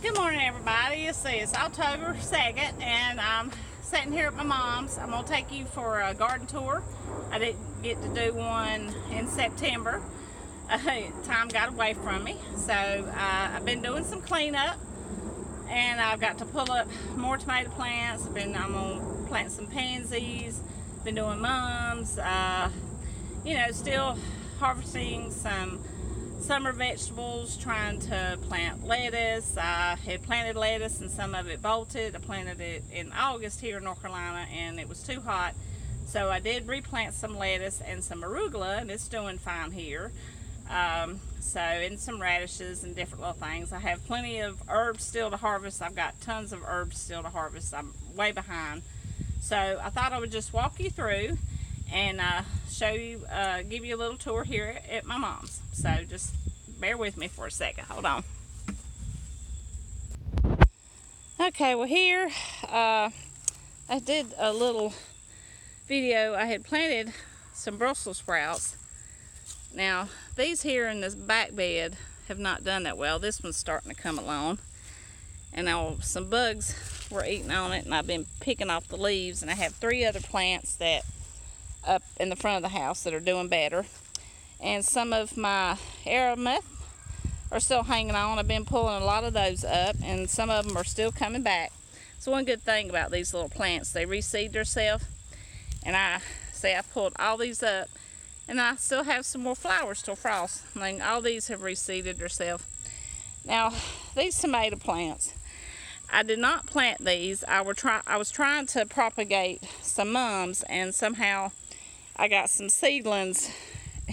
Good morning, everybody. It's October 2nd, and I'm sitting here at my mom's. I'm going to take you for a garden tour. I didn't get to do one in September. Time got away from me, so I've been doing some cleanup, and I've got to pull up more tomato plants. I'm going to plant some pansies, been doing mums, still harvesting some summer vegetables, trying to plant lettuce. I had planted lettuce and some of it bolted. I planted it in August here in North Carolina and it was too hot, so I did replant some lettuce and some arugula, and it's doing fine here. And some radishes and different little things. I have plenty of herbs still to harvest. I've got tons of herbs still to harvest. I'm way behind, so I thought I would just walk you through and show you, give you a little tour here at my mom's. So just bear with me for a second. Hold on. Okay, well here I did a little video. I had planted some Brussels sprouts. Now these here in this back bed have not done that well. This one's starting to come along, and now some bugs were eating on it, and I've been picking off the leaves, and I have 3 other plants that up in the front of the house that are doing better, and some of my aromath are still hanging on. I've been pulling a lot of those up, and some of them are still coming back. So one good thing about these little plants, they reseed themselves, and I pulled all these up, and I still have some more flowers till frost. I mean, all these have reseeded themselves. Now these tomato plants, I did not plant these. I was trying to propagate some mums, and somehow I got some seedlings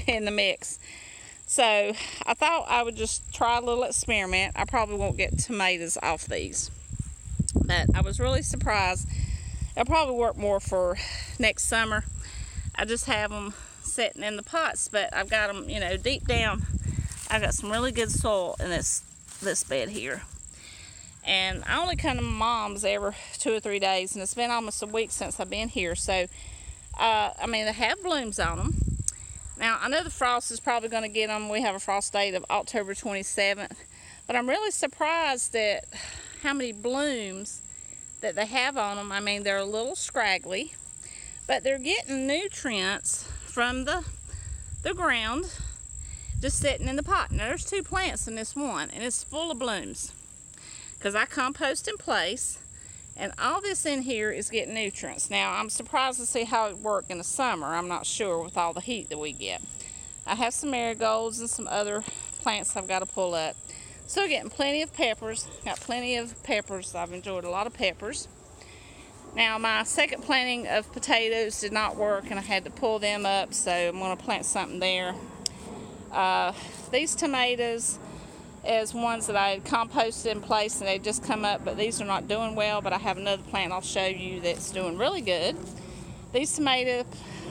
in the mix. So I thought I would just try a little experiment. I probably won't get tomatoes off these, but I was really surprised. It'll probably work more for next summer. I just have them sitting in the pots, but I've got them, deep down. I've got some really good soil in this bed here. And I only come to my mom's every 2 or 3 days, and it's been almost a week since I've been here. So they have blooms on them. Now, I know the frost is probably going to get them. We have a frost date of October 27th. But I'm really surprised at how many blooms that they have on them. I mean, they're a little scraggly, but they're getting nutrients from the ground just sitting in the pot. Now, there's 2 plants in this one, and it's full of blooms because I compost in place. And all this in here is getting nutrients. Now, I'm surprised to see how it works in the summer. I'm not sure with all the heat that we get. I have some marigolds and some other plants I've got to pull up. Still getting plenty of peppers. Got plenty of peppers. I've enjoyed a lot of peppers. Now, my second planting of potatoes did not work, and I had to pull them up, so I'm going to plant something there. These tomatoes as ones that I had composted in place, and they just come up, but these are not doing well. But I have another plant I'll show you that's doing really good. These tomato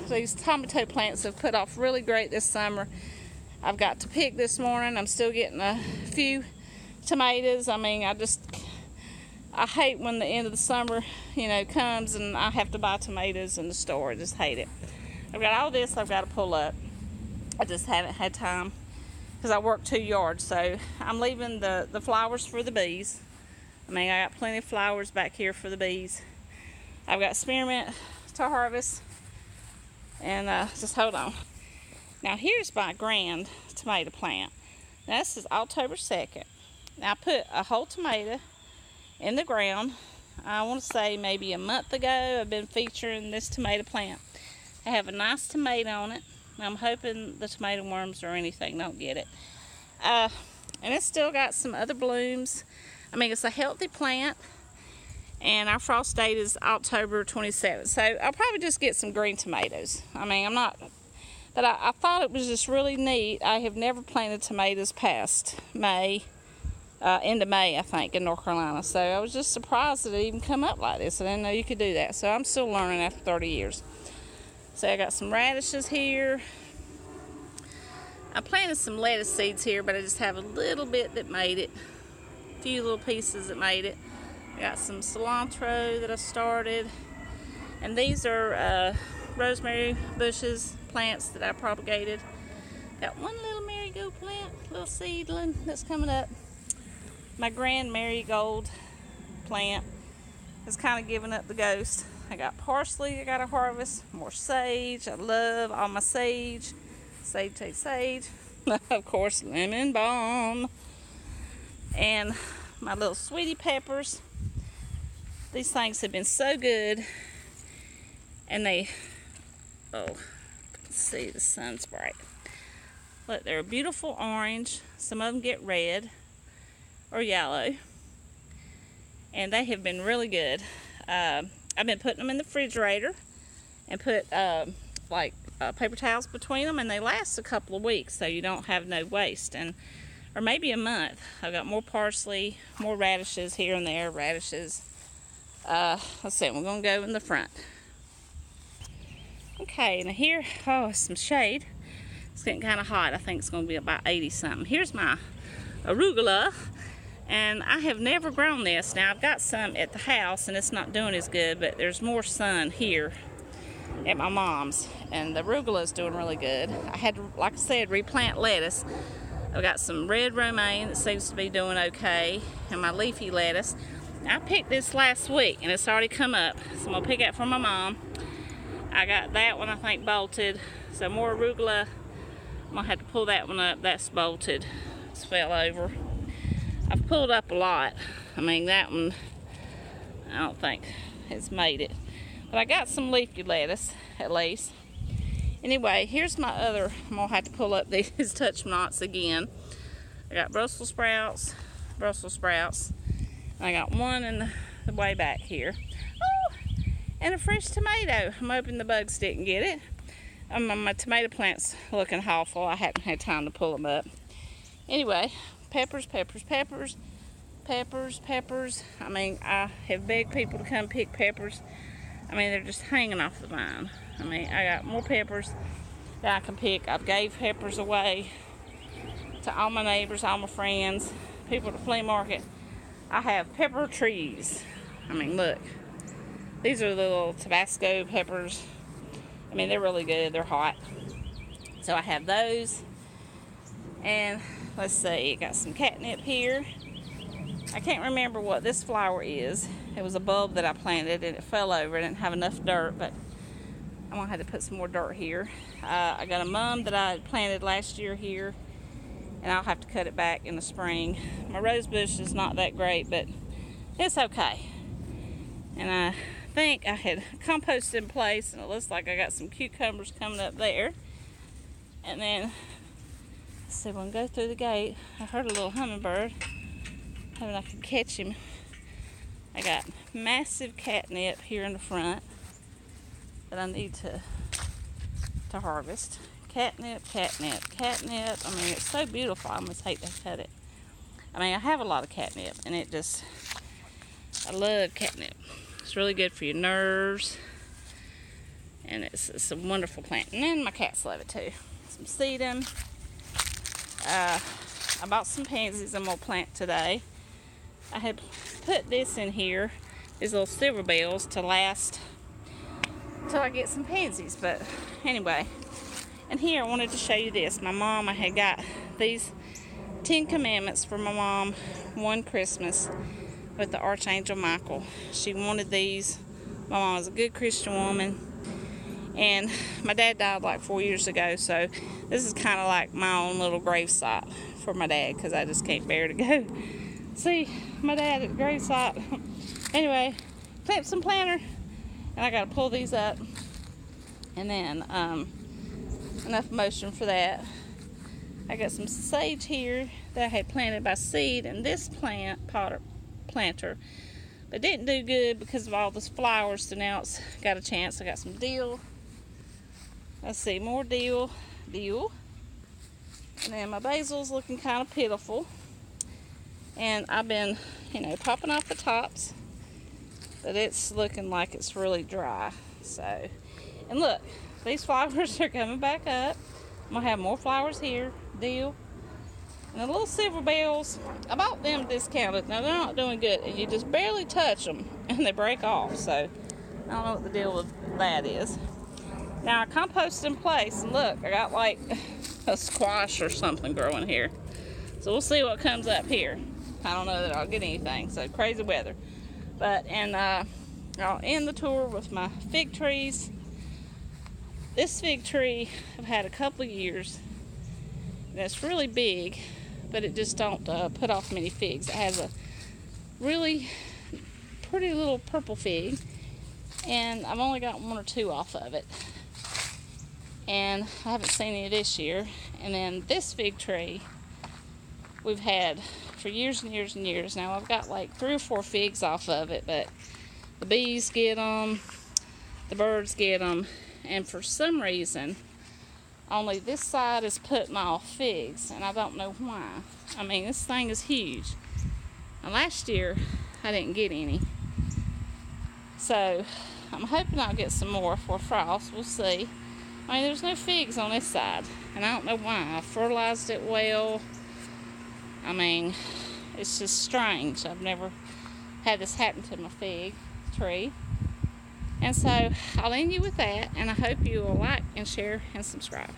plants have put off really great this summer. I've got to pick this morning. I'm still getting a few tomatoes. I mean, I hate when the end of the summer comes and I have to buy tomatoes in the store. I just hate it. I've got all this I've got to pull up. I just haven't had time because I work 2 yards, so I'm leaving the flowers for the bees. I mean, I got plenty of flowers back here for the bees. I've got spearmint to harvest, and just hold on. Now, here's my grand tomato plant. Now, this is October 2nd. Now, I put a whole tomato in the ground. I want to say maybe a month ago. I've been featuring this tomato plant. I have a nice tomato on it. I'm hoping the tomato worms or anything don't get it. And it's still got some other blooms. I mean, it's a healthy plant, and our frost date is October 27th. So I'll probably just get some green tomatoes. I mean, but I thought it was just really neat. I have never planted tomatoes past May, into May, I think, in North Carolina. So I was just surprised that it even come up like this. I didn't know you could do that. So I'm still learning after 30 years. So I got some radishes here. I planted some lettuce seeds here, but I just have a little bit that made it. A few little pieces that made it. I got some cilantro that I started. And these are rosemary bushes, plants that I propagated. Got one little marigold plant, little seedling that's coming up. My grand marigold plant has kind of given up the ghost. I got parsley I got to harvest, more sage. I love all my sage. Sage, sage, sage. Of course, lemon balm. And my little sweetie peppers. These things have been so good. And they, let's see, the sun's bright. Look, they're a beautiful orange. Some of them get red or yellow. And they have been really good. I've been putting them in the refrigerator and put paper towels between them, and they last a couple of weeks, so you don't have no waste, or maybe a month. I've got more parsley, more radishes here and there, radishes. Let's see, we're going to go in the front. Okay, now here, some shade. It's getting kind of hot. I think it's going to be about 80 something. Here's my arugula. And I have never grown this. Now, I've got some at the house, and it's not doing as good, but there's more sun here at my mom's, and the arugula is doing really good. I had to, like I said, replant lettuce. I've got some red romaine that seems to be doing okay, and my leafy lettuce. I picked this last week, and it's already come up, so I'm going to pick it from my mom. I got that one, I think, bolted. So more arugula. I'm going to have to pull that one up. That's bolted. It's fell over. I've pulled up a lot. I mean, that one, I don't think has made it. But I got some leafy lettuce, at least. Anyway, here's my other, I'm going to have to pull up these touch knots again. I got Brussels sprouts. And I got one in the way back here. Oh, and a fresh tomato. I'm hoping the bugs didn't get it. My tomato plant's looking awful. I haven't had time to pull them up. Anyway, peppers. I mean, I have begged people to come pick peppers. I mean, they're just hanging off the vine. I mean, I got more peppers that I can pick. I've gave peppers away to all my neighbors, all my friends, people at the flea market. I have pepper trees. I mean, look. These are the little Tabasco peppers. I mean, they're really good. They're hot. So I have those. And let's see, got some catnip here. I can't remember what this flower is. It was a bulb that I planted and it fell over. I didn't have enough dirt, but I'm going to have to put some more dirt here. I got a mum that I planted last year here, and I'll have to cut it back in the spring. My rose bush is not that great, but it's okay. And I think I had compost in place, and it looks like I got some cucumbers coming up there. And then, let's see, we'll go through the gate. I heard a little hummingbird. Hoping I can catch him. I got massive catnip here in the front that I need to harvest. Catnip. I mean, it's so beautiful. I almost hate to cut it. I mean, I have a lot of catnip, and I love catnip. It's really good for your nerves, and it's a wonderful plant. And then my cats love it too. Some sedum. I bought some pansies I'm going to plant today. I had put this in here, these little silver bells, to last until I get some pansies. But anyway, and here I wanted to show you this. My mom, I had got these 10 Commandments for my mom one Christmas with the Archangel Michael. She wanted these. My mom was a good Christian woman. And my dad died like 4 years ago, so this is kind of like my own little gravesite for my dad, because I just can't bear to go see my dad at the gravesite. Anyway, plant some planter, and I got to pull these up. And then, enough motion for that. I got some sage here that I had planted by seed in this planter, but didn't do good because of all those flowers, so now it's got a chance. I got some dill. Let's see, more dill. And then my basil's looking kind of pitiful. And I've been, popping off the tops, but it's looking like it's really dry. So, and look, these flowers are coming back up. I'm going to have more flowers here, dill. And the little silver bells, I bought them discounted. Now, they're not doing good, and you just barely touch them, and they break off. So, I don't know what the deal with that is. Now, I composted in place, and look, I got like a squash or something growing here. So, we'll see what comes up here. I don't know that I'll get anything. So crazy weather. But, and I'll end the tour with my fig trees. This fig tree I've had a couple of years, and it's really big, but it just don't put off many figs. It has a really pretty little purple fig, and I've only got 1 or 2 off of it, and I haven't seen any this year. And then this fig tree we've had for years and years and years. Now I've got like 3 or 4 figs off of it, but the bees get them, the birds get them, and for some reason only this side is putting off figs, and I don't know why. I mean, this thing is huge. Now, last year I didn't get any, so I'm hoping I'll get some more for frost. We'll see. I mean, there's no figs on this side, and I don't know why. I fertilized it well. I mean, it's just strange. I've never had this happen to my fig tree. And so I'll end you with that, and I hope you will like and share and subscribe.